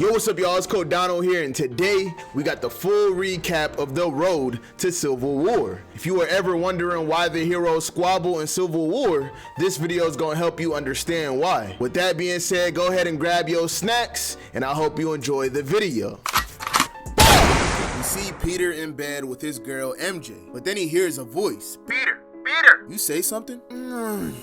Yo, what's up, y'all? It's Kode Donal here, and today we got the full recap of the road to Civil War. If you were ever wondering why the heroes squabble in Civil War, this video is going to help you understand why. With that being said, go ahead and grab your snacks, and I hope you enjoy the video. You see Peter in bed with his girl MJ, but then he hears a voice. Peter! You say something?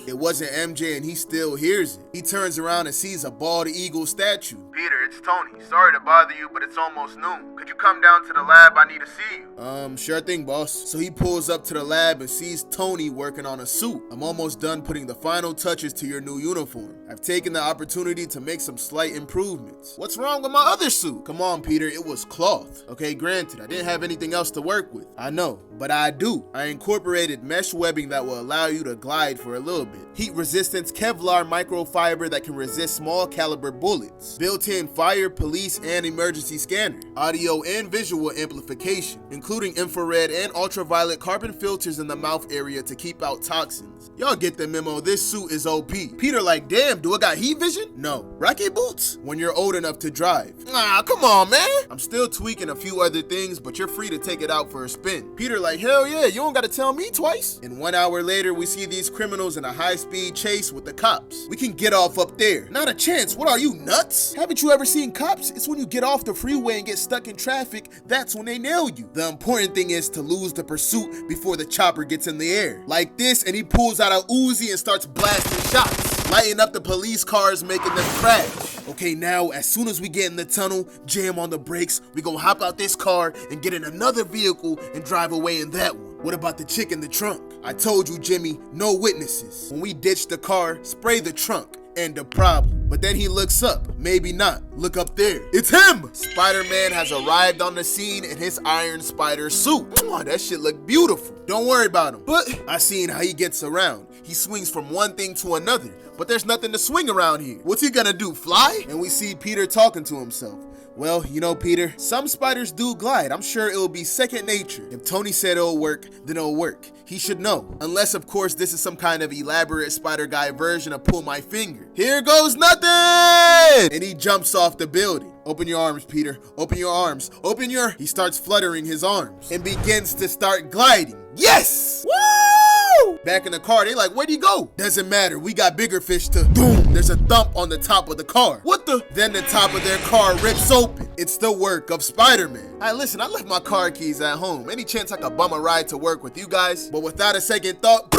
It wasn't MJ and he still hears it. He turns around and sees a bald eagle statue. Peter, it's Tony. Sorry to bother you, but it's almost noon. Could you come down to the lab? I need to see you. Sure thing, boss. So he pulls up to the lab and sees Tony working on a suit. I'm almost done putting the final touches to your new uniform. I've taken the opportunity to make some slight improvements. What's wrong with my other suit? Come on, Peter, it was cloth. Okay, granted, I didn't have anything else to work with. I know, but I do. I incorporated mesh webbing that will allow you to glide for a little bit. Heat resistance Kevlar microfiber that can resist small caliber bullets. Built-in fire, police, and emergency scanner. Audio and visual amplification, including infrared and ultraviolet carbon filters in the mouth area to keep out toxins. Y'all get the memo, this suit is OP. Peter like, damn, do I got heat vision? No. Rocket boots? When you're old enough to drive. Come on, man. I'm still tweaking a few other things, but you're free to take it out for a spin. Peter like, hell yeah, you don't gotta tell me twice. And 1 hour later, we see these criminals in a high-speed chase with the cops. We can get off up there. Not a chance. What are you, nuts? Haven't you ever seen cops? It's when you get off the freeway and get stuck in traffic, that's when they nail you. The important thing is to lose the pursuit before the chopper gets in the air. Like this, and he pulls out a Uzi and starts blasting shots, lighting up the police cars, making them crash. Okay, now, as soon as we get in the tunnel, jam on the brakes, we gonna hop out this car and get in another vehicle and drive away in that one. What about the chick in the trunk? I told you, Jimmy, no witnesses. When we ditch the car, spray the trunk. End of problem. But then he looks up. Maybe not. Look up there. It's him! Spider-Man has arrived on the scene in his Iron Spider suit. Oh, that shit look beautiful. Don't worry about him. But I seen how he gets around. He swings from one thing to another. But there's nothing to swing around here. What's he gonna do, fly? And we see Peter talking to himself. Well, you know, Peter, some spiders do glide. I'm sure it'll be second nature. If Tony said it'll work, then it'll work. He should know. Unless, of course, this is some kind of elaborate Spider Guy version of Pull My Finger. Here goes nothing! And he jumps off the building. Open your arms, Peter. Open your arms. Open your... He starts fluttering his arms and begins to start gliding. Yes! Woo! Back in the car, they like, where'd he go? Doesn't matter. We got bigger fish to... Boom! There's a thump on the top of the car. What the? Then the top of their car rips open. It's the work of Spider-Man. Hey, listen, I left my car keys at home. Any chance I could bum a ride to work with you guys? But without a second thought,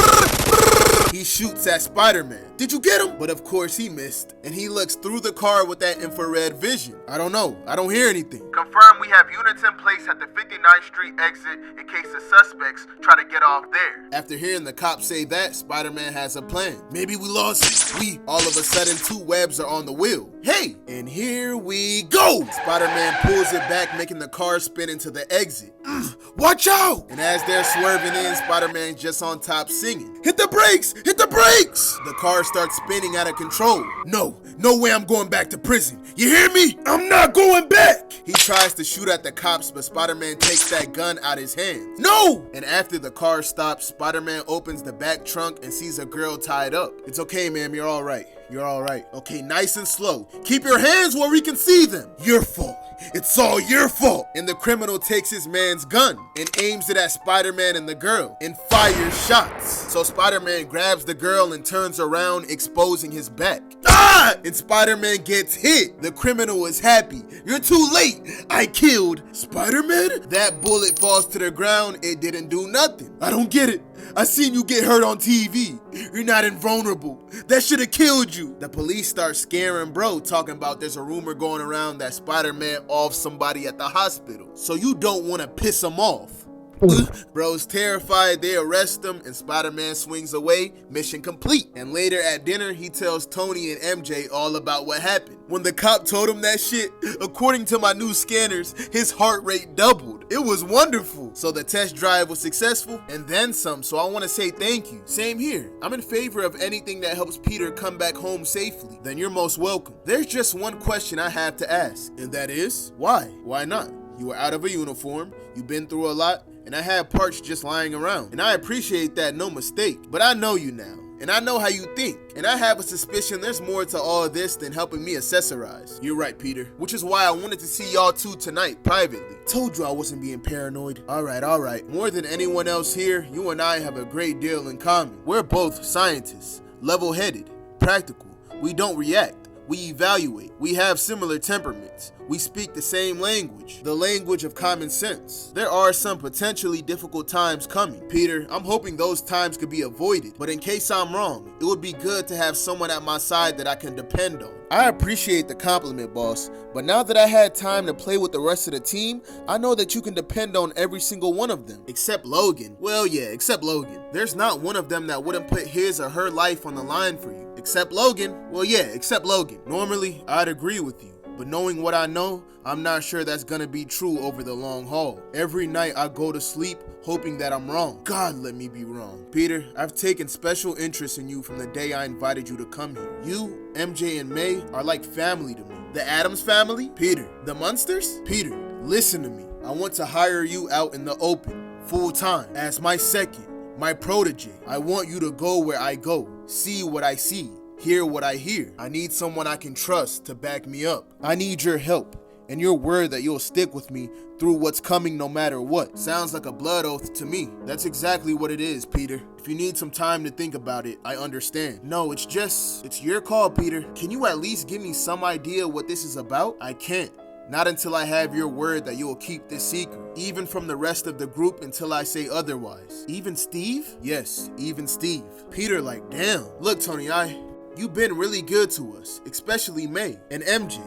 he shoots at Spider-Man. Did you get him? But of course he missed. And he looks through the car with that infrared vision. I don't know. I don't hear anything. Confirm we have units in place at the 59th Street exit in case the suspects try to get off there. After hearing the cops say that, Spider-Man has a plan. Maybe we lost him. All of a sudden, two webs are on the wheel. Hey! And here we go! Spider-Man pulls it back, making the car spin into the exit. Watch out! And as they're swerving in, Spider-Man's just on top singing. Hit the brakes! Hit the brakes! The car starts spinning out of control. No way I'm going back to prison. You hear me? I'm not going back! He tries to shoot at the cops, but Spider-Man takes that gun out his hand. No! And after the car stops, Spider-Man opens the back trunk and sees a girl tied up. It's okay, ma'am, you're all right. You're all right. Okay, nice and slow. Keep your hands where we can see them. Your fault. It's all your fault. And the criminal takes his man's gun and aims it at Spider-Man and the girl and fires shots. So Spider-Man grabs the girl and turns around, exposing his back. Ah! And Spider-Man gets hit. The criminal is happy. You're too late. I killed Spider-Man? That bullet falls to the ground. It didn't do nothing. I don't get it. I seen you get hurt on TV. You're not invulnerable. That should have killed you. The police start scaring bro, talking about there's a rumor going around that Spider-Man offed somebody at the hospital. So you don't want to piss him off. Bro's terrified, they arrest him, and Spider-Man swings away, mission complete. And later at dinner, he tells Tony and MJ all about what happened. When the cop told him that shit, according to my new scanners, his heart rate doubled. It was wonderful. So the test drive was successful, and then some, so I want to say thank you. Same here. I'm in favor of anything that helps Peter come back home safely. Then you're most welcome. There's just one question I have to ask, and that is, why? Why not? You were out of a uniform, you've been through a lot, and I had parts just lying around. And I appreciate that, no mistake. But I know you now. and I know how you think, and I have a suspicion there's more to all this than helping me accessorize. You're right, Peter, which is why I wanted to see y'all two tonight privately. Told you I wasn't being paranoid. All right. More than anyone else here, you and I have a great deal in common. We're both scientists, level-headed, practical. We don't react. We evaluate. We have similar temperaments. We speak the same language, the language of common sense. There are some potentially difficult times coming. Peter, I'm hoping those times could be avoided, but in case I'm wrong, it would be good to have someone at my side that I can depend on. I appreciate the compliment, boss, but now that I had time to play with the rest of the team, I know that you can depend on every single one of them. Except Logan. Well, yeah, except Logan. There's not one of them that wouldn't put his or her life on the line for you. Except Logan. Well, yeah, except Logan. Normally, I'd agree with you. But knowing what I know, I'm not sure that's gonna be true over the long haul. Every night I go to sleep hoping that I'm wrong. God, let me be wrong. Peter, I've taken special interest in you from the day I invited you to come here. You, MJ, and May are like family to me. The Addams family? Peter. The Munsters? Peter, listen to me. I want to hire you out in the open, full time, as my second, my protege. I want you to go where I go, see what I see, hear what I hear. I need someone I can trust to back me up. I need your help and your word that you'll stick with me through what's coming no matter what. Sounds like a blood oath to me. That's exactly what it is, Peter. If you need some time to think about it, I understand. No, it's your call, Peter. Can you at least give me some idea what this is about? I can't. Not until I have your word that you will keep this secret, even from the rest of the group until I say otherwise. Even Steve? Yes, even Steve. Peter, like, damn. Look, Tony, you've been really good to us, especially May and MJ,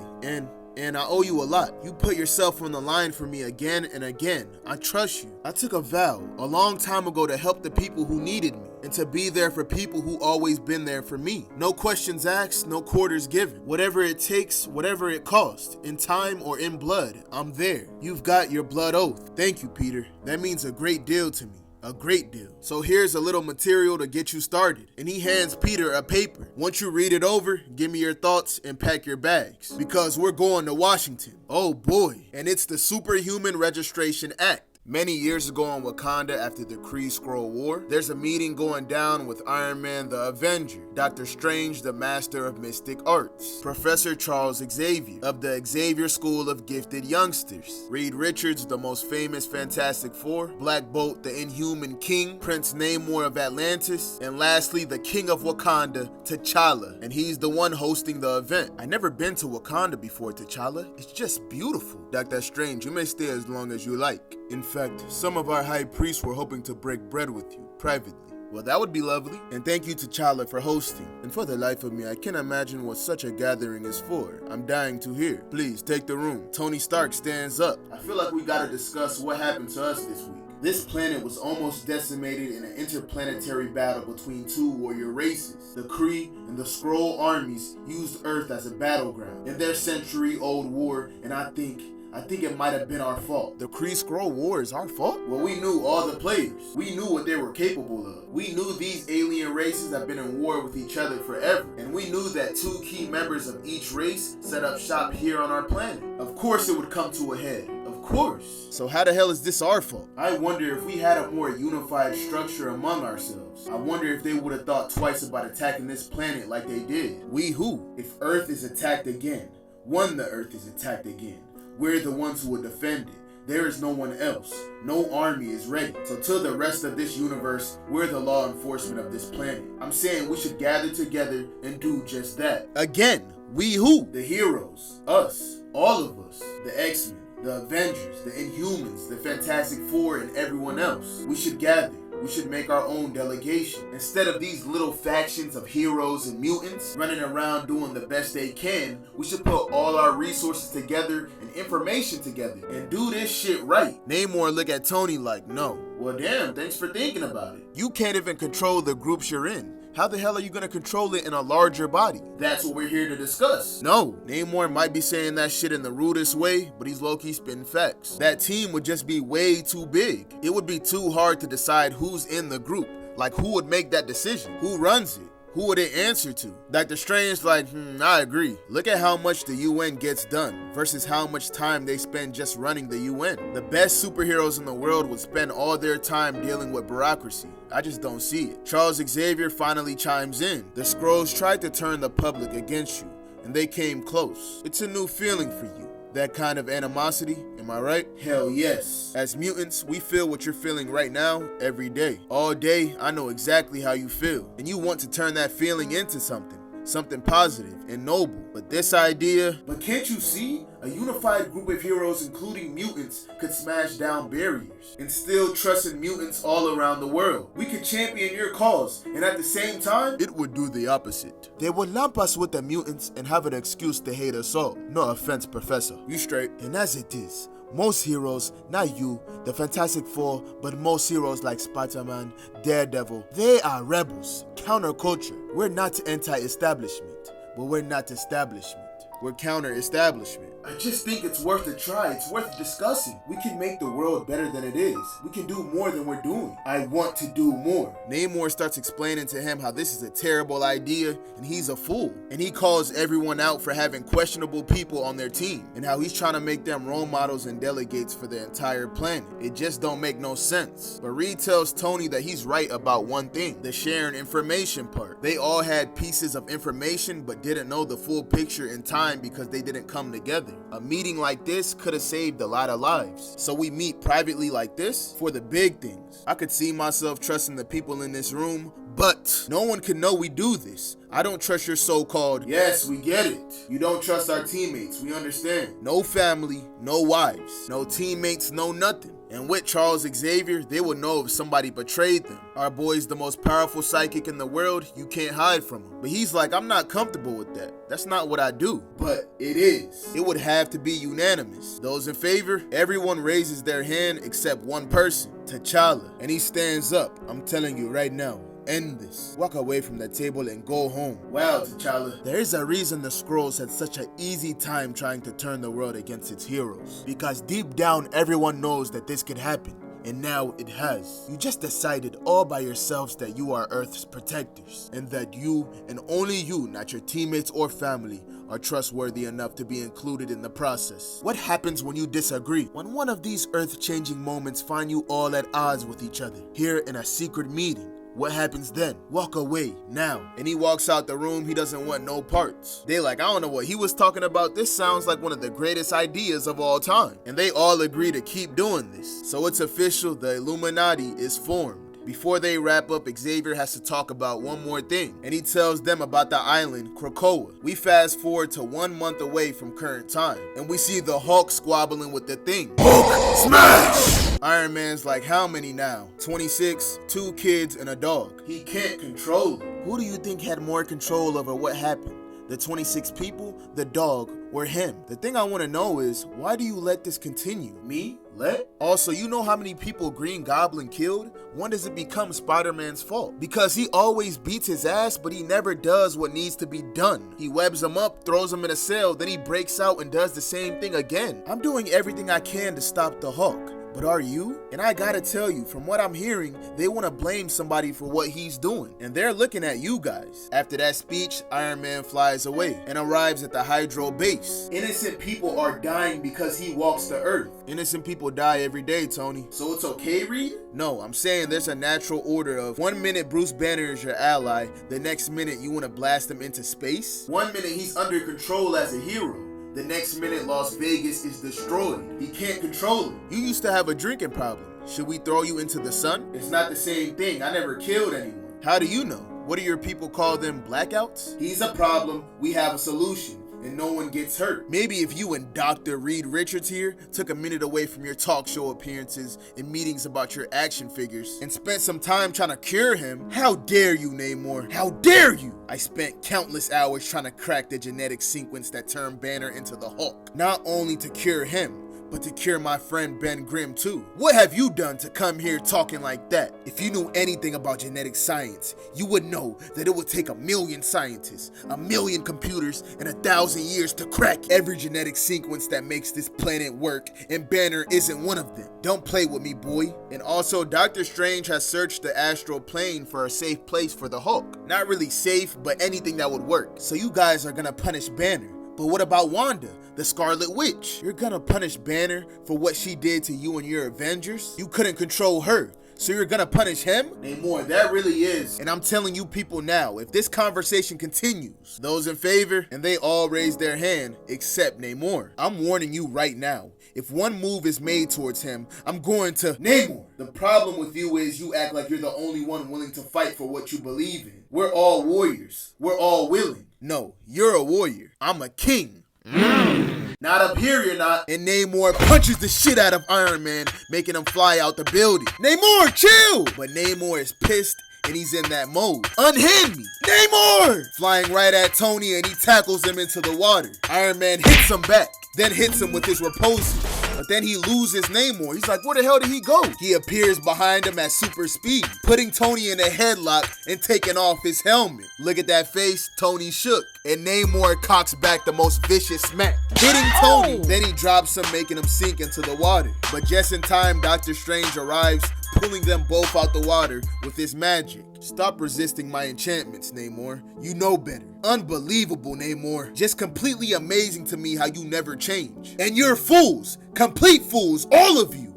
and I owe you a lot. You put yourself on the line for me again and again. I trust you. I took a vow a long time ago to help the people who needed me and to be there for people who always been there for me. No questions asked, no quarters given. Whatever it takes, whatever it costs, in time or in blood, I'm there. You've got your blood oath. Thank you, Peter. That means a great deal to me. A great deal. So here's a little material to get you started. And he hands Peter a paper. Once you read it over, give me your thoughts and pack your bags. Because we're going to Washington. Oh boy. And it's the Superhuman Registration Act. Many years ago in Wakanda after the Kree Skrull War, there's a meeting going down with Iron Man the Avenger, Doctor Strange the Master of Mystic Arts, Professor Charles Xavier of the Xavier School of Gifted Youngsters, Reed Richards the most famous Fantastic Four, Black Bolt the Inhuman King, Prince Namor of Atlantis, and lastly the King of Wakanda, T'Challa, and he's the one hosting the event. I never been to Wakanda before, T'Challa. It's just beautiful. Doctor Strange, you may stay as long as you like. In fact, some of our high priests were hoping to break bread with you, privately. Well, that would be lovely. And thank you to T'Challa for hosting. And for the life of me, I can't imagine what such a gathering is for. I'm dying to hear. Please, take the room. Tony Stark stands up. I feel like we gotta discuss what happened to us this week. This planet was almost decimated in an interplanetary battle between two warrior races. The Kree and the Skrull armies used Earth as a battleground in their century-old war, and I think it might have been our fault. The Kree Skrull War is our fault? Well, we knew all the players. We knew what they were capable of. We knew these alien races have been in war with each other forever. And we knew that two key members of each race set up shop here on our planet. Of course it would come to a head. Of course. So how the hell is this our fault? I wonder if we had a more unified structure among ourselves. I wonder if they would have thought twice about attacking this planet like they did. We who? If Earth is attacked again, the Earth is attacked again, we're the ones who will defend it. There is no one else. No army is ready. So to the rest of this universe, we're the law enforcement of this planet. I'm saying we should gather together and do just that. Again, we who? The heroes. Us. All of us. The X-Men. The Avengers. The Inhumans. The Fantastic Four and everyone else. We should gather. We should make our own delegation. Instead of these little factions of heroes and mutants running around doing the best they can, we should put all our resources together and information together and do this shit right. Namor look at Tony like, no. Well damn, thanks for thinking about it. You can't even control the groups you're in. How the hell are you gonna control it in a larger body? That's what we're here to discuss. No, Namor might be saying that shit in the rudest way, but he's low-key spitting facts. That team would just be way too big. It would be too hard to decide who's in the group. Like, who would make that decision? Who runs it? Who would it answer to? Dr. Strange like, I agree. Look at how much the UN gets done versus how much time they spend just running the UN. The best superheroes in the world would spend all their time dealing with bureaucracy. I just don't see it. Charles Xavier finally chimes in. The Skrulls tried to turn the public against you, and they came close. It's a new feeling for you. That kind of animosity, am I right? Hell yes. As mutants, we feel what you're feeling right now every day. All day, I know exactly how you feel. And you want to turn that feeling into something positive and noble. But this idea... But can't you see? A unified group of heroes, including mutants, could smash down barriers. Instill trust in mutants all around the world. We could champion your cause, and at the same time, it would do the opposite. They would lump us with the mutants and have an excuse to hate us all. No offense, Professor. You straight. And as it is, most heroes, not you, the Fantastic Four, but most heroes like Spider-Man, Daredevil, they are rebels, counterculture. We're not anti-establishment, but we're not establishment. We're counter-establishment. I just think it's worth a try. It's worth discussing. We can make the world better than it is. We can do more than we're doing. I want to do more. Namor starts explaining to him how this is a terrible idea and he's a fool. And he calls everyone out for having questionable people on their team and how he's trying to make them role models and delegates for the entire planet. It just don't make no sense. But Reed tells Tony that he's right about one thing, the sharing information part. They all had pieces of information but didn't know the full picture in time because they didn't come together. A meeting like this could have saved a lot of lives. So we meet privately like this for the big things. I could see myself trusting the people in this room, but no one can know we do this. I don't trust your so-called, yes, we get it. You don't trust our teammates, we understand. No family, no wives, no teammates, no nothing. And with Charles Xavier, they will know if somebody betrayed them. Our boy's the most powerful psychic in the world, you can't hide from him. But he's like, I'm not comfortable with that. That's not what I do. But it is. It would have to be unanimous. Those in favor, everyone raises their hand except one person, T'Challa. And he stands up. I'm telling you right now. End this. Walk away from that table and go home. Wow, T'Challa. There is a reason the Skrulls had such an easy time trying to turn the world against its heroes. Because deep down, everyone knows that this could happen. And now it has. You just decided all by yourselves that you are Earth's protectors. And that you, and only you, not your teammates or family, are trustworthy enough to be included in the process. What happens when you disagree? When one of these earth-changing moments find you all at odds with each other, here in a secret meeting? What happens then? Walk away, now. And he walks out the room, he doesn't want no parts. They like, I don't know what he was talking about, this sounds like one of the greatest ideas of all time. And they all agree to keep doing this. So it's official, the Illuminati is formed. Before they wrap up, Xavier has to talk about one more thing, and he tells them about the island, Krakoa. We fast forward to 1 month away from current time, and we see the Hulk squabbling with the thing. Hulk smash! Iron Man's like, how many now? 26, 2 kids, and a dog. He can't control them. Who do you think had more control over what happened? The 26 people, the dog, or him? The thing I want to know is, why do you let this continue? Me? Let? Also, you know how many people Green Goblin killed? When does it become Spider-Man's fault? Because he always beats his ass, but he never does what needs to be done. He webs him up, throws him in a cell, then he breaks out and does the same thing again. I'm doing everything I can to stop the Hulk. But are you? And I gotta tell you, from what I'm hearing, they want to blame somebody for what he's doing. And they're looking at you guys. After that speech, Iron Man flies away and arrives at the Hydro base. Innocent people are dying because he walks the earth. Innocent people die every day, Tony. So it's okay, Reed? No, I'm saying there's a natural order of 1 minute Bruce Banner is your ally, the next minute you want to blast him into space. 1 minute he's under control as a hero. The next minute, Las Vegas is destroyed. He can't control it. You used to have a drinking problem. Should we throw you into the sun? It's not the same thing. I never killed anyone. How do you know? What do your people call them, blackouts? He's a problem. We have a solution. And no one gets hurt. Maybe if you and Dr. Reed Richards here took a minute away from your talk show appearances and meetings about your action figures and spent some time trying to cure him. How dare you, Namor? How dare you? I spent countless hours trying to crack the genetic sequence that turned Banner into the Hulk. Not only to cure him, but to cure my friend Ben Grimm too. What have you done to come here talking like that? If you knew anything about genetic science, you would know that it would take 1 million scientists, 1 million computers, and 1,000 years to crack every genetic sequence that makes this planet work, and Banner isn't one of them. Don't play with me, boy. And also, Doctor Strange has searched the astral plane for a safe place for the Hulk. Not really safe, but anything that would work. So you guys are gonna punish Banner. But what about Wanda, the Scarlet Witch? You're gonna punish Banner for what she did to you and your Avengers? You couldn't control her, so you're gonna punish him? Namor, that really is. And I'm telling you people now, if this conversation continues, those in favor, and they all raise their hand, except Namor. I'm warning you right now. If one move is made towards him, I'm going to... Namor, the problem with you is you act like you're the only one willing to fight for what you believe in. We're all warriors. We're all willing. No, you're a warrior. I'm a king. Not up here, you're not. And Namor punches the shit out of Iron Man, making him fly out the building. Namor, chill! But Namor is pissed and he's in that mode. Unhand me! Namor! Flying right at Tony and he tackles him into the water. Iron Man hits him back, then hits him with his repulsor. But then he loses Namor. He's like, where the hell did he go? He appears behind him at super speed, putting Tony in a headlock and taking off his helmet. Look at that face, Tony shook. And Namor cocks back the most vicious smack, hitting Tony. Then he drops him, making him sink into the water. But just in time, Doctor Strange arrives, pulling them both out the water with his magic. Stop resisting my enchantments, Namor. You know better. Unbelievable, Namor. Just completely amazing to me how you never change. And you're fools. Complete fools, all of you.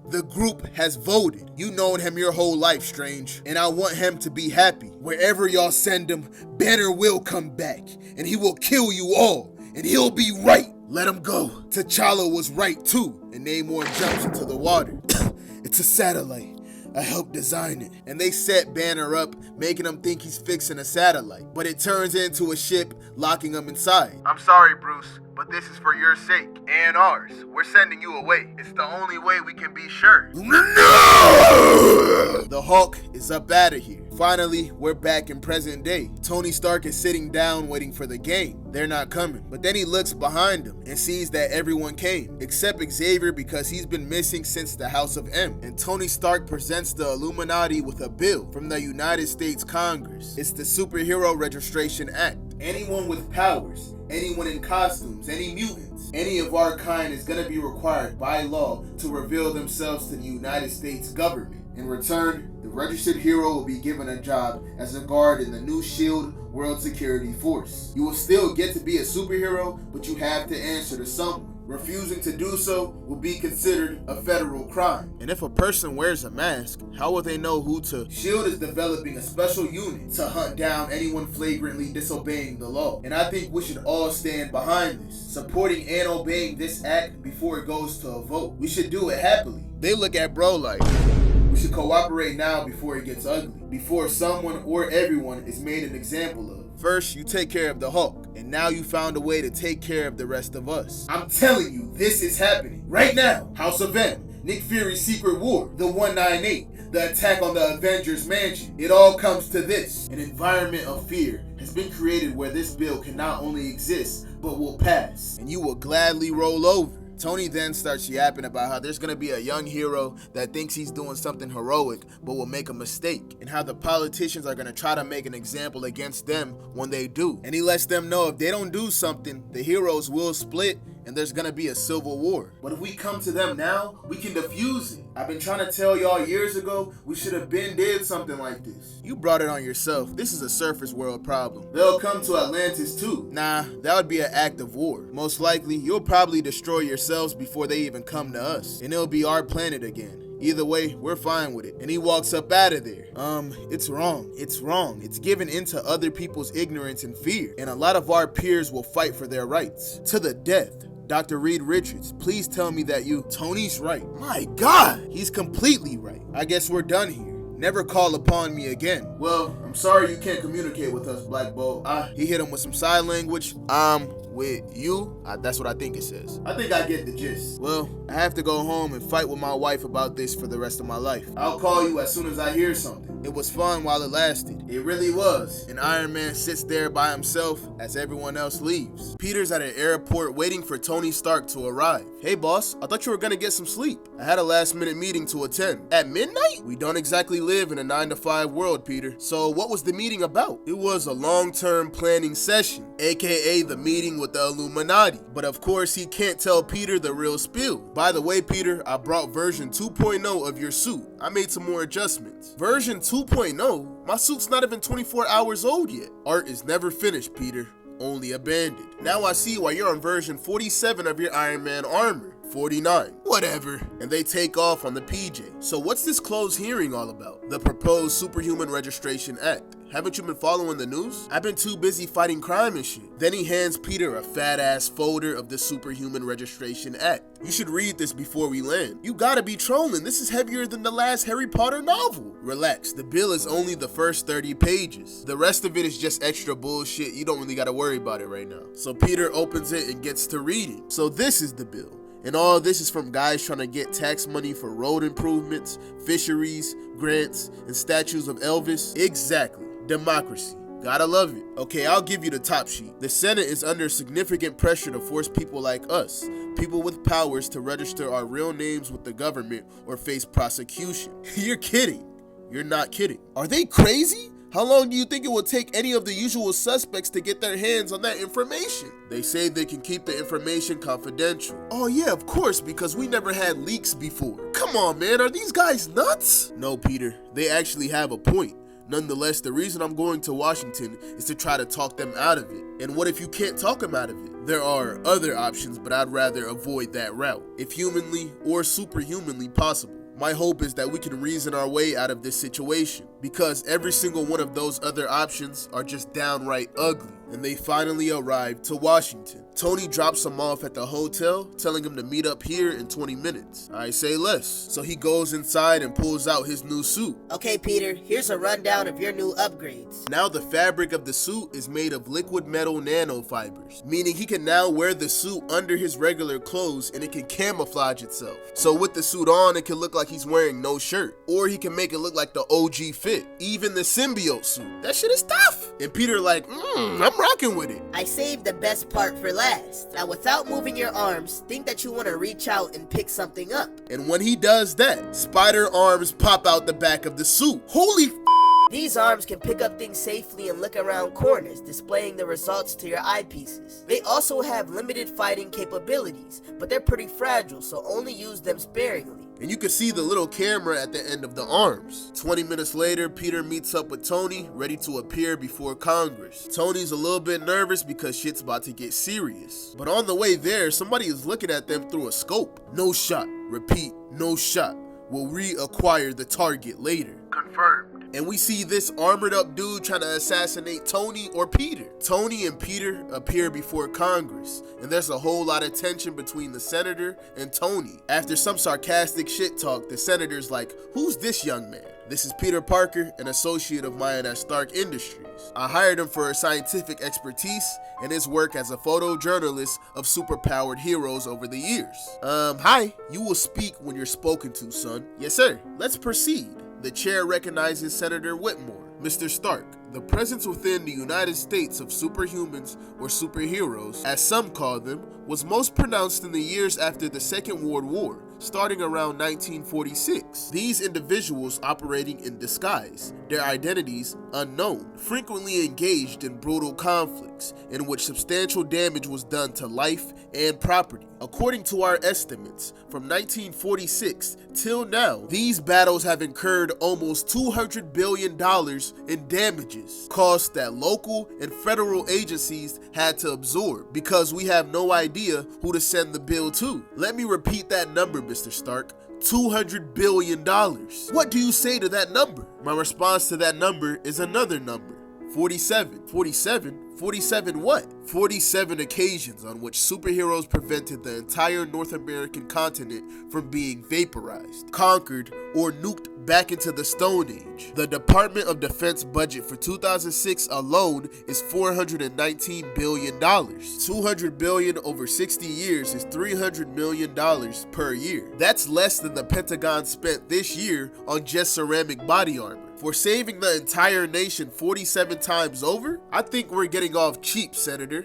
The group has voted. You known him your whole life, Strange. And I want him to be happy. Wherever y'all send him, Banner will come back. And he will kill you all. And he'll be right. Let him go. T'Challa was right too. And Namor jumps into the water. It's a satellite. I helped design it. And they set Banner up, making him think he's fixing a satellite. But it turns into a ship, locking him inside. I'm sorry, Bruce, but this is for your sake and ours. We're sending you away. It's the only way we can be sure. No! The Hulk is up out of here. Finally, we're back in present day. Tony Stark is sitting down waiting for the game. They're not coming. But then he looks behind him and sees that everyone came, except Xavier because he's been missing since the House of M. And Tony Stark presents the Illuminati with a bill from the United States Congress. It's the Superhero Registration Act. Anyone with powers, anyone in costumes, any mutants, any of our kind is going to be required by law to reveal themselves to the United States government. In return, the registered hero will be given a job as a guard in the new SHIELD World Security Force. You will still get to be a superhero, but you have to answer to someone. Refusing to do so will be considered a federal crime. And if a person wears a mask, how will they know who to? SHIELD is developing a special unit to hunt down anyone flagrantly disobeying the law. And I think we should all stand behind this, supporting and obeying this act before it goes to a vote. We should do it happily. They look at bro like, we should cooperate now before it gets ugly, before someone or everyone is made an example of. First, you take care of the Hulk, and now you found a way to take care of the rest of us. I'm telling you, this is happening right now. House of M, Nick Fury's Secret War, the 198, the attack on the Avengers Mansion. It all comes to this. An environment of fear has been created where this bill can not only exist, but will pass. And you will gladly roll over. Tony then starts yapping about how there's gonna be a young hero that thinks he's doing something heroic but will make a mistake, and how the politicians are gonna try to make an example against them when they do. And he lets them know if they don't do something, the heroes will split and there's gonna be a civil war. But if we come to them now, we can defuse it. I've been trying to tell y'all years ago, we should have been did something like this. You brought it on yourself. This is a surface world problem. They'll come to Atlantis too. Nah, that would be an act of war. Most likely, you'll probably destroy yourselves before they even come to us, and it'll be our planet again. Either way, we're fine with it. And he walks up out of there. It's wrong. It's wrong. It's giving into other people's ignorance and fear. And a lot of our peers will fight for their rights. To the death. Dr. Reed Richards, please tell me that Tony's right. My God, he's completely right. I guess we're done here. Never call upon me again. Well, I'm sorry you can't communicate with us, Black Bolt. He hit him with some sign language. With you? That's what I think it says. I think I get the gist. Well, I have to go home and fight with my wife about this for the rest of my life. I'll call you as soon as I hear something. It was fun while it lasted. It really was. And Iron Man sits there by himself as everyone else leaves. Peter's at an airport waiting for Tony Stark to arrive. Hey boss, I thought you were gonna get some sleep. I had a last minute meeting to attend. At midnight? We don't exactly live in a 9-to-5 world, Peter. So what was the meeting about? It was a long-term planning session, aka the meeting with the Illuminati. But of course he can't tell Peter the real spiel. By the way, Peter, I brought version 2.0 of your suit. I made some more adjustments. Version 2.0? My suit's not even 24 hours old yet. Art is never finished, Peter. Only abandoned. Now I see why you're on version 47 of your Iron Man armor. 49. Whatever. And they take off on the PJ. So what's this closed hearing all about? The proposed Superhuman Registration Act. Haven't you been following the news? I've been too busy fighting crime and shit. Then he hands Peter a fat ass folder of the Superhuman Registration Act. You should read this before we land. You gotta be trolling. This is heavier than the last Harry Potter novel. Relax, the bill is only the first 30 pages. The rest of it is just extra bullshit. You don't really gotta worry about it right now. So Peter opens it and gets to reading. So this is the bill. And all this is from guys trying to get tax money for road improvements, fisheries, grants, and statues of Elvis. Exactly. Democracy. Gotta love it. Okay, I'll give you the top sheet. The Senate is under significant pressure to force people like us, people with powers, to register our real names with the government or face prosecution. You're kidding. You're not kidding. Are they crazy? How long do you think it will take any of the usual suspects to get their hands on that information? They say they can keep the information confidential. Oh yeah, of course, because we never had leaks before. Come on, man, are these guys nuts? No, Peter, they actually have a point. Nonetheless, the reason I'm going to Washington is to try to talk them out of it. And what if you can't talk them out of it? There are other options, but I'd rather avoid that route, if humanly or superhumanly possible. My hope is that we can reason our way out of this situation, because every single one of those other options are just downright ugly. And they finally arrived to Washington. Tony drops him off at the hotel, telling him to meet up here in 20 minutes. I say less. So he goes inside and pulls out his new suit. Okay, Peter, here's a rundown of your new upgrades. Now the fabric of the suit is made of liquid metal nanofibers, meaning he can now wear the suit under his regular clothes and it can camouflage itself. So with the suit on, it can look like he's wearing no shirt, or he can make it look like the OG fit. Even the symbiote suit. That shit is tough. And Peter like, I'm rocking with it. I saved the best part for last. Now without moving your arms, think that you want to reach out and pick something up. And when he does that, spider arms pop out the back of the suit. Holy These arms can pick up things safely and look around corners, displaying the results to your eyepieces. They also have limited fighting capabilities, but they're pretty fragile, so only use them sparingly. And you can see the little camera at the end of the arms. 20 minutes later, Peter meets up with Tony, ready to appear before Congress. Tony's a little bit nervous because shit's about to get serious. But on the way there, somebody is looking at them through a scope. No shot. Repeat, no shot. We'll reacquire the target later. Confirmed. And we see this armored up dude trying to assassinate Tony or Peter. Tony and Peter appear before Congress, and there's a whole lot of tension between the senator and Tony. After some sarcastic shit talk, the senator's like, "Who's this young man?" This is Peter Parker, an associate of mine at Stark Industries. I hired him for his scientific expertise and his work as a photojournalist of superpowered heroes over the years. Hi. You will speak when you're spoken to, son. Yes, sir. Let's proceed. The chair recognizes Senator Whitmore. Mr. Stark, the presence within the United States of superhumans or superheroes, as some call them, was most pronounced in the years after the Second World War, starting around 1946. These individuals operating in disguise, their identities unknown, frequently engaged in brutal conflicts in which substantial damage was done to life and property. According to our estimates, from 1946 till now, these battles have incurred almost $200 billion in damages, costs that local and federal agencies had to absorb because we have no idea who to send the bill to. Let me repeat that number, Mr. Stark. $200 billion. What do you say to that number? My response to that number is another number. 47. 47? 47 what? 47 occasions on which superheroes prevented the entire North American continent from being vaporized, conquered, or nuked back into the Stone Age. The Department of Defense budget for 2006 alone is $419 billion. $200 billion over 60 years is $300 million per year. That's less than the Pentagon spent this year on just ceramic body armor. For saving the entire nation 47 times over, I think we're getting off cheap, Senator.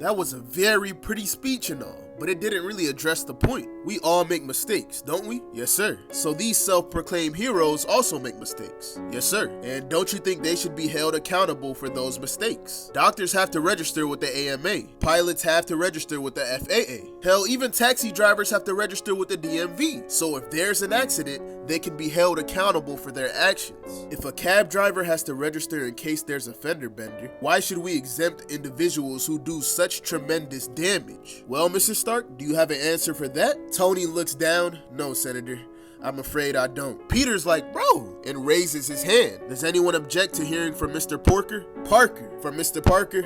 That was a very pretty speech and all, but it didn't really address the point. We all make mistakes, don't we? Yes, sir. So these self-proclaimed heroes also make mistakes. Yes, sir. And don't you think they should be held accountable for those mistakes? Doctors have to register with the AMA. Pilots have to register with the FAA. Hell, even taxi drivers have to register with the DMV. So if there's an accident, they can be held accountable for their actions. If a cab driver has to register in case there's a fender bender, why should we exempt individuals who do such tremendous damage? Well, Mr. Stark, do you have an answer for that? Tony looks down. No, Senator. I'm afraid I don't. Peter's like, bro, and raises his hand. Does anyone object to hearing from Mr. Parker? From Mr. Parker?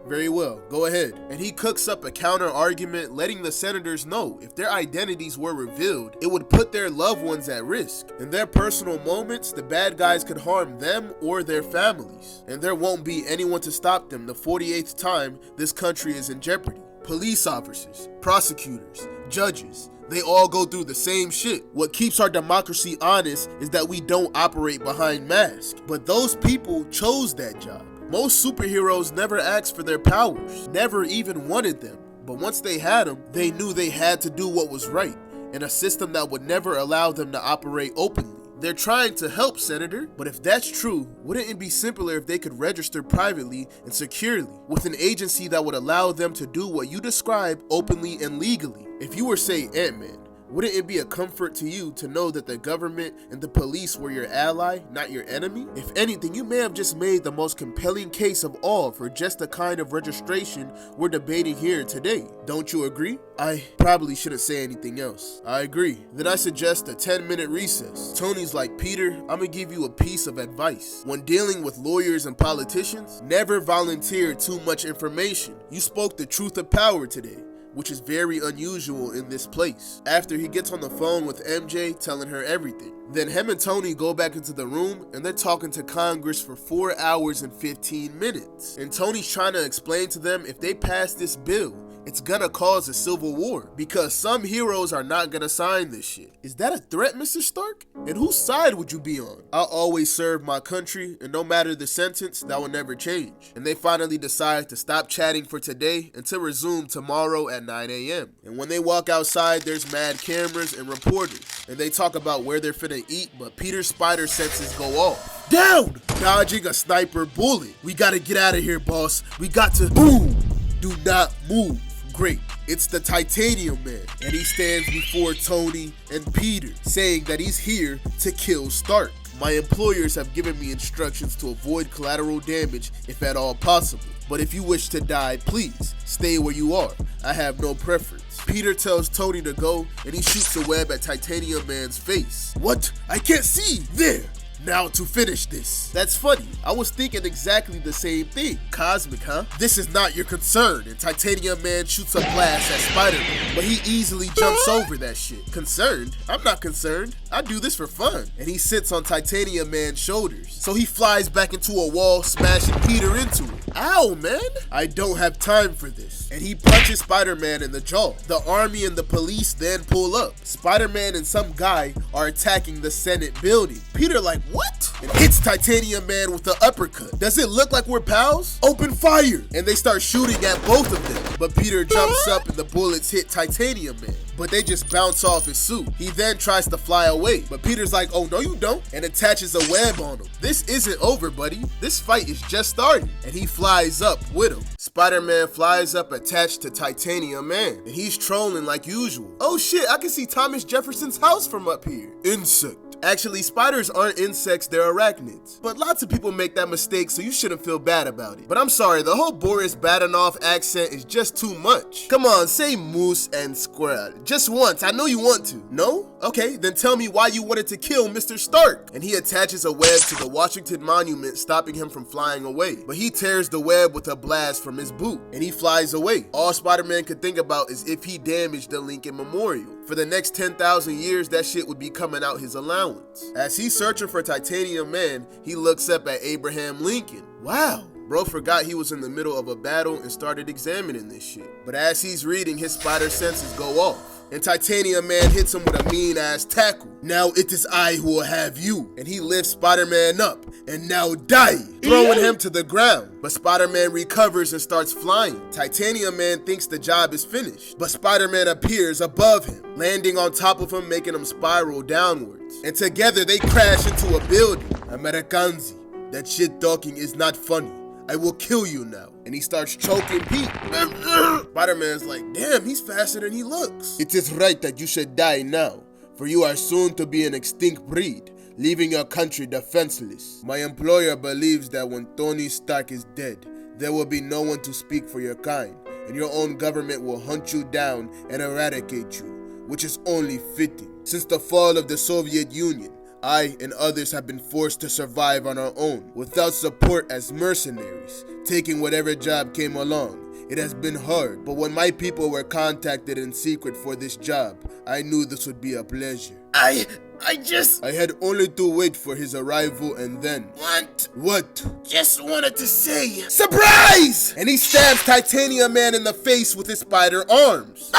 Very well, go ahead. And he cooks up a counter argument, letting the senators know if their identities were revealed, it would put their loved ones at risk. In their personal moments, the bad guys could harm them or their families. And there won't be anyone to stop them the 48th time this country is in jeopardy. Police officers, prosecutors, judges, they all go through the same shit. What keeps our democracy honest is that we don't operate behind masks. But those people chose that job. Most superheroes never asked for their powers, never even wanted them. But once they had them, they knew they had to do what was right, in a system that would never allow them to operate openly. They're trying to help, Senator, but if that's true, wouldn't it be simpler if they could register privately and securely, with an agency that would allow them to do what you describe openly and legally? If you were, say, Ant-Man, wouldn't it be a comfort to you to know that the government and the police were your ally, not your enemy? If anything, you may have just made the most compelling case of all for just the kind of registration we're debating here today. Don't you agree? I probably shouldn't say anything else. I agree. Then I suggest a 10-minute recess. Tony's like, Peter, I'm gonna give you a piece of advice. When dealing with lawyers and politicians, never volunteer too much information. You spoke the truth of power today, which is very unusual in this place. After he gets on the phone with MJ, telling her everything. Then him and Tony go back into the room and they're talking to Congress for 4 hours and 15 minutes. And Tony's trying to explain to them if they pass this bill, it's gonna cause a civil war because some heroes are not gonna sign this shit. Is that a threat, Mr. Stark? And whose side would you be on? I'll always serve my country, and no matter the sentence, that will never change. And they finally decide to stop chatting for today and to resume tomorrow at 9 a.m. And when they walk outside, there's mad cameras and reporters. And they talk about where they're finna eat, but Peter's spider senses go off. Down! Dodging a sniper bullet. We gotta get out of here, boss. We got to boom! Do not move. Great. It's the Titanium Man, and he stands before Tony and Peter, saying that he's here to kill Stark. My employers have given me instructions to avoid collateral damage if at all possible. But if you wish to die, please stay where you are. I have no preference. Peter tells Tony to go, and he shoots a web at Titanium Man's face. What? I can't see! There! Now to finish this. That's funny. I was thinking exactly the same thing. Cosmic, huh? This is not your concern. And Titanium Man shoots a blast at Spider-Man, but he easily jumps over that shit. Concerned? I'm not concerned. I do this for fun. And he sits on Titanium Man's shoulders. So he flies back into a wall, smashing Peter into it. Ow, man. I don't have time for this. And he punches Spider-Man in the jaw. The army and the police then pull up. Spider-Man and some guy are attacking the Senate building. Peter like, what? And hits Titanium Man with the uppercut. Does it look like we're pals? Open fire! And they start shooting at both of them. But Peter jumps up and the bullets hit Titanium Man, but they just bounce off his suit. He then tries to fly away, but Peter's like, oh no you don't, and attaches a web on him. This isn't over, buddy. This fight is just starting. And he flies up with him. Spider-Man flies up attached to Titanium Man, and he's trolling like usual. Oh shit, I can see Thomas Jefferson's house from up here. Insect. Actually, spiders aren't insects, they're arachnids. But lots of people make that mistake, so you shouldn't feel bad about it. But I'm sorry, the whole Boris Badanoff accent is just too much. Come on, say moose and squirrel. Just once, I know you want to. No? Okay, then tell me why you wanted to kill Mr. Stark. And he attaches a web to the Washington Monument, stopping him from flying away. But he tears the web with a blast from his boot, and he flies away. All Spider-Man could think about is if he damaged the Lincoln Memorial. For the next 10,000 years, that shit would be coming out his allowance. As he's searching for Titanium Man, he looks up at Abraham Lincoln. Wow. Bro forgot he was in the middle of a battle and started examining this shit. But as he's reading, his spider senses go off. And Titanium Man hits him with a mean-ass tackle. Now it is I who will have you. And he lifts Spider-Man up, and now die, throwing him to the ground. But Spider-Man recovers and starts flying. Titanium Man thinks the job is finished, but Spider-Man appears above him, landing on top of him, making him spiral downwards. And together they crash into a building. Americanzi, that shit talking is not funny. I will kill you now. And he starts choking Pete. Spider-Man's like, damn, he's faster than he looks. It is right that you should die now, for you are soon to be an extinct breed, leaving your country defenseless. My employer believes that when Tony Stark is dead, there will be no one to speak for your kind, and your own government will hunt you down and eradicate you, which is only fitting. Since the fall of the Soviet Union, I and others have been forced to survive on our own, without support as mercenaries, taking whatever job came along. It has been hard, but when my people were contacted in secret for this job, I knew this would be a pleasure. I had only to wait for his arrival and then... What? Just wanted to say... Surprise! And he stabs Titanium Man in the face with his spider arms.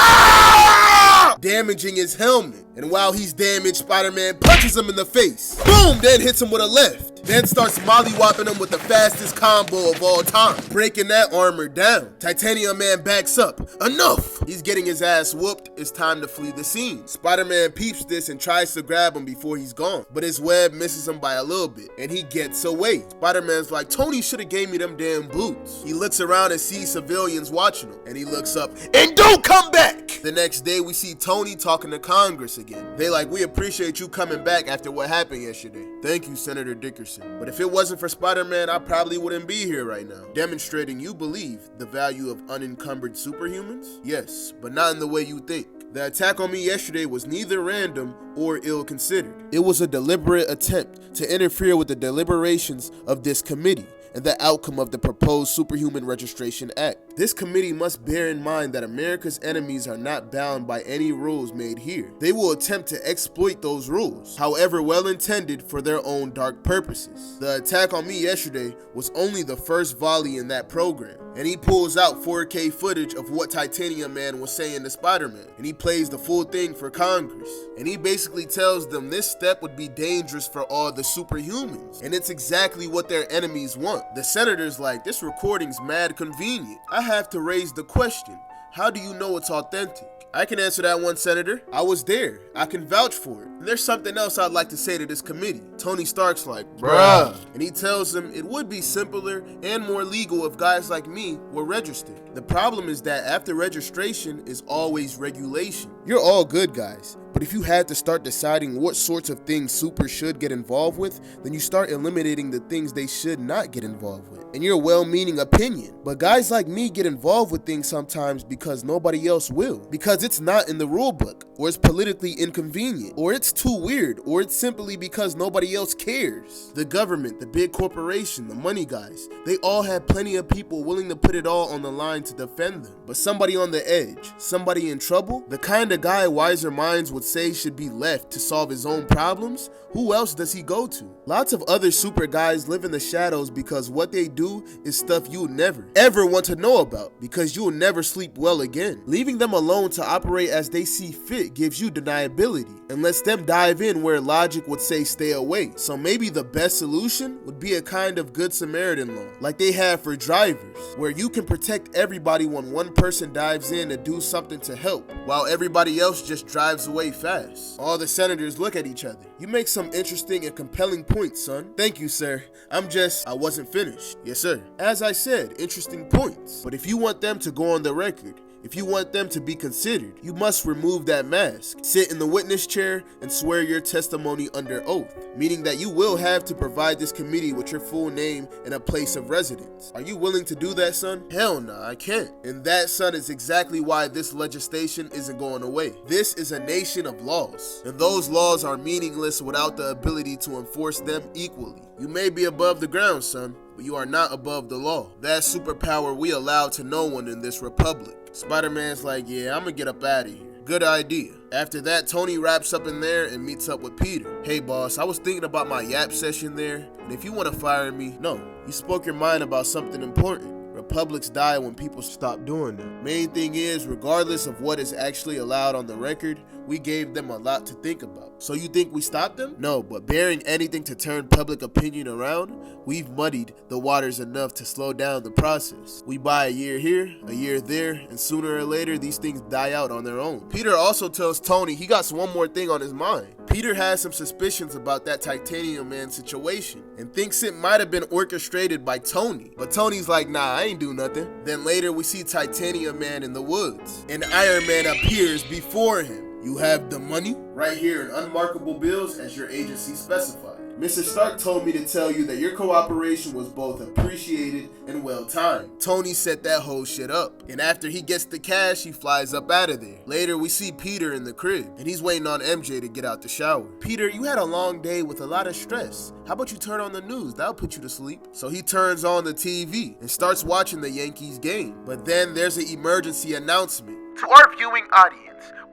Damaging his helmet. And while he's damaged, Spider-Man punches him in the face. Boom! Then hits him with a left. Then starts mollywopping him with the fastest combo of all time, breaking that armor down. Titanium Man backs up. Enough! He's getting his ass whooped. It's time to flee the scene. Spider-Man peeps this and tries to grab him before he's gone, but his web misses him by a little bit, and he gets away. Spider-Man's like, Tony should have gave me them damn boots. He looks around and sees civilians watching him, and he looks up, and don't come back! The next day, we see Tony talking to Congress again. They like, we appreciate you coming back after what happened yesterday. Thank you, Senator Dickerson. But if it wasn't for Spider-Man, I probably wouldn't be here right now. Demonstrating you believe the value of unencumbered superhumans? Yes, but not in the way you think. The attack on me yesterday was neither random or ill-considered. It was a deliberate attempt to interfere with the deliberations of this committee and the outcome of the proposed Superhuman Registration Act. This committee must bear in mind that America's enemies are not bound by any rules made here. They will attempt to exploit those rules, however well-intended, for their own dark purposes. The attack on me yesterday was only the first volley in that program, and he pulls out 4K footage of what Titanium Man was saying to Spider-Man, and he plays the full thing for Congress, and he basically tells them this step would be dangerous for all the superhumans, and it's exactly what their enemies want. The senator's like, this recording's mad convenient. I have to raise the question, how do you know it's authentic? I can answer that one, Senator. I was there. I can vouch for it. And there's something else I'd like to say to this committee. Tony Stark's like, bruh. And he tells him it would be simpler and more legal if guys like me were registered. The problem is that after registration is always regulation. You're all good guys, but if you had to start deciding what sorts of things super should get involved with, then you start eliminating the things they should not get involved with. In your well-meaning opinion. But guys like me get involved with things sometimes because nobody else will. Because it's not in the rule book, or it's politically inconvenient, or it's too weird, or it's simply because nobody else cares. The government, the big corporation, the money guys, they all have plenty of people willing to put it all on the line to defend them. But somebody on the edge, somebody in trouble, the kind of guy wiser minds would say should be left to solve his own problems, who else does he go to? Lots of other super guys live in the shadows because what they do is stuff you'll never, ever want to know about, because you'll never sleep well again. Leaving them alone to operate as they see fit gives you deniability and lets them dive in where logic would say stay away. So maybe the best solution would be a kind of Good Samaritan law, like they have for drivers, where you can protect everybody when one person dives in to do something to help, while everybody else just drives away fast. All the senators look at each other. You make some interesting and compelling points, son. Thank you, sir. I wasn't finished. Yes, sir. As I said, interesting points. But if you want them to go on the record, If you want them to be considered, you must remove that mask, sit in the witness chair, and swear your testimony under oath, meaning that you will have to provide this committee with your full name and a place of residence. Are you willing to do that, son? Hell nah, I can't. And that, son, is exactly why this legislation isn't going away. This is a nation of laws, and those laws are meaningless without the ability to enforce them equally. You may be above the ground, son, but you are not above the law. That superpower we allow to no one in this republic. Spider-Man's like, yeah, I'm gonna get up out of here. Good idea. After that, Tony wraps up in there and meets up with Peter. Hey boss, I was thinking about my yap session there, and if you want to fire me, no. You spoke your mind about something important. Republics die when people stop doing them. Main thing is, regardless of what is actually allowed on the record, we gave them a lot to think about. So you think we stopped them? No, but bearing anything to turn public opinion around, we've muddied the waters enough to slow down the process. We buy a year here, a year there, and sooner or later these things die out on their own. Peter also tells Tony he got one more thing on his mind. Peter has some suspicions about that Titanium Man situation and thinks it might have been orchestrated by Tony. But Tony's like, nah, I ain't do nothing. Then later we see Titanium Man in the woods, and Iron Man appears before him. You have the money? Right here in unmarkable bills as your agency specified. Mr. Stark told me to tell you that your cooperation was both appreciated and well-timed. Tony set that whole shit up, and after he gets the cash, he flies up out of there. Later, we see Peter in the crib, and he's waiting on MJ to get out the shower. Peter, you had a long day with a lot of stress. How about you turn on the news? That'll put you to sleep. So he turns on the TV and starts watching the Yankees game. But then there's an emergency announcement. To our viewing audience,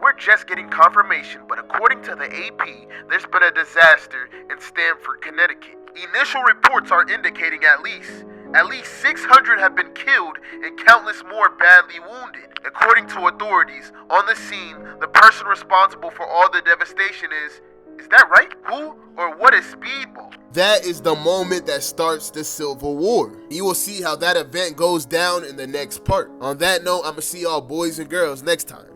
we're just getting confirmation, but according to the AP, there's been a disaster in Stamford, Connecticut. Initial reports are indicating at least 600 have been killed and countless more badly wounded. According to authorities, on the scene, the person responsible for all the devastation is that right? Who or what is Speedball? That is the moment that starts the Civil War. You will see how that event goes down in the next part. On that note, I'm gonna see y'all boys and girls next time.